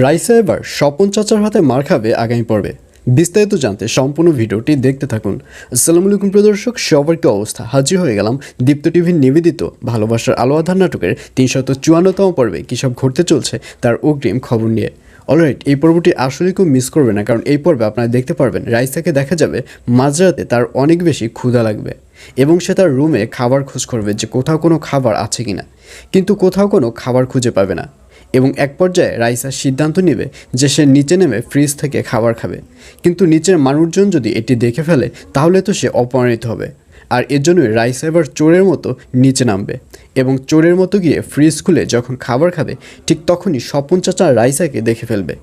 রাইসা এবার স্বপন চাচার হাতে মার খাবে আগামী পর্বে। বিস্তারিত জানতে সম্পূর্ণ ভিডিওটি দেখতে থাকুন। আসসালামু আলাইকুম প্রিয় দর্শক, সবার কি অবস্থা? হাজির হয়ে গেলাম দীপ্ত টিভির নিবেদিত ভালোবাসার আলো আঁধার নাটকের ৩৫৪তম পর্বে কী সব ঘটতে চলছে তার অগ্রিম খবর নিয়ে। অলরাইট, এই পর্বটি আসলে কেউ মিস করবে না, কারণ এই পর্বে আপনারা দেখতে পারবেন রাইসাকে দেখা যাবে মাঝরাতে তার অনেক বেশি ক্ষুধা লাগবে এবং সে তার রুমে খাবার খোঁজ করবে যে কোথাও কোনো খাবার আছে কিনা, কিন্তু কোথাও কোনো খাবার খুঁজে পাবে না। এবং এক পর্যায়ে রাইসা সিদ্ধান্ত নেবে যে সে নিচে নেমে ফ্রিজ থেকে খাবার খাবে, কিন্তু নিচের মানুষজন যদি এটি দেখে ফেলে তাহলে তো সে অপমানিত হবে। আর এর জন্যই রাইসা এবার চোরের মতো নিচে নামবে এবং চোরের মতো গিয়ে ফ্রিজ খুলে যখন খাবার খাবে ঠিক তখনই স্বপন চাচা রাইসাকে দেখে ফেলবে।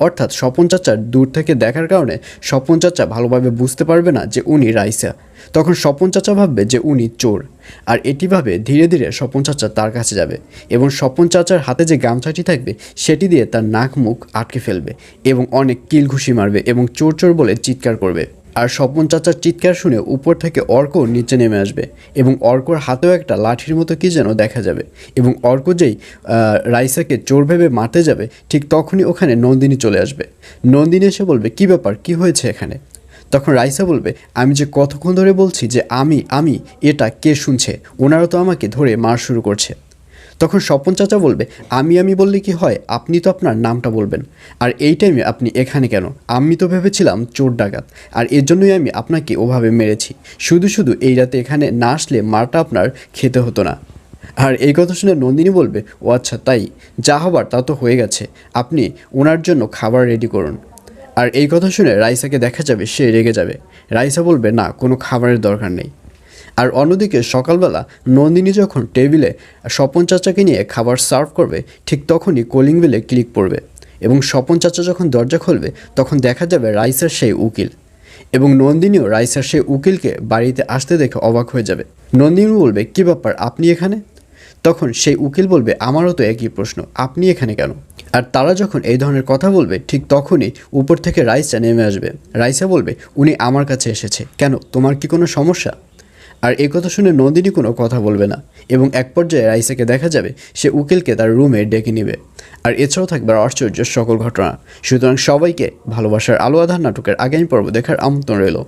অর্থাৎ স্বপন চাচার দূর থেকে দেখার কারণে স্বপন চাচা ভালোভাবে বুঝতে পারবে না যে উনি রাইসা। তখন স্বপন চাচা ভাববে যে উনি চোর, আর এটি ভাবে ধীরে ধীরে স্বপন চাচা তার কাছে যাবে এবং স্বপন চাচার হাতে যে গামছাটি থাকবে সেটি দিয়ে তার নাক মুখ আটকে ফেলবে এবং অনেক কিল ঘুষি মারবে এবং চোর চোর বলে চিৎকার করবে। আর স্বপন চাচার চিৎকার শুনে উপর থেকে অর্ক নিচে নেমে আসবে এবং অর্কর হাতেও একটা লাঠির মতো কী যেন দেখা যাবে এবং অর্ক যেই রাইসাকে চোর ভেবে মারতে যাবে ঠিক তখনই ওখানে নন্দিনী চলে আসবে। নন্দিনী এসে বলবে, কী ব্যাপার, কী হয়েছে এখানে? তখন রাইসা বলবে, আমি যে কতক্ষণ ধরে বলছি যে আমি এটা কে শুনছে, ওনারা তো আমাকে ধরে মার শুরু করছে। তখন স্বপন চাচা বলবে, আমি বললে কি হয়, আপনি তো আপনার নামটা বলবেন। আর এই টাইমে আপনি এখানে কেন? আমি তো ভেবেছিলাম চোর ডাকাত, আর এর জন্যই আমি আপনাকে ওভাবে মেরেছি। শুধু এই রাতে এখানে না আসলে মারটা আপনার খেতে হতো না। আর এই কথা শুনে নন্দিনী বলবে, ও আচ্ছা তাই, যা হবার তা তো হয়ে গেছে, আপনি ওনার জন্য খাবার রেডি করুন। আর এই কথা শুনে রাইসাকে দেখা যাবে সে রেগে যাবে। রাইসা বলবে, না, কোনো খাবারের দরকার নেই। আর অন্যদিকে সকালবেলা নন্দিনী যখন টেবিলে স্বপন চাচাকে নিয়ে খাবার সার্ভ করবে ঠিক তখনই কলিং বেলে ক্লিক পড়বে এবং স্বপন চাচা যখন দরজা খুলবে তখন দেখা যাবে রাইসার সেই উকিল, এবং নন্দিনীও রাইসার সেই উকিলকে বাড়িতে আসতে দেখে অবাক হয়ে যাবে। নন্দিনী বলবে, কী ব্যাপার, আপনি এখানে? তখন সেই উকিল বলবে, আমারও তো একই প্রশ্ন, আপনি এখানে কেন? আর তারা যখন এই ধরনের কথা বলবে ঠিক তখনই উপর থেকে রাইসা নেমে আসবে। রাইসা বলবে, উনি আমার কাছে এসেছে কেন, তোমার কি কোনো সমস্যা? আর এই কথা শুনে নন্দিনী কোনো কথা বলবে না এবং এক পর্যায়ে রাইসাকে দেখা যাবে সে উকিলকে তার রুমে ডেকে নেবে। আর এছাড়াও থাকবে আশ্চর্য সকল ঘটনা। সুতরাং সবাইকে ভালোবাসার আলো আঁধার নাটকের আগামী পর্ব দেখার আমন্ত্রণ রইল।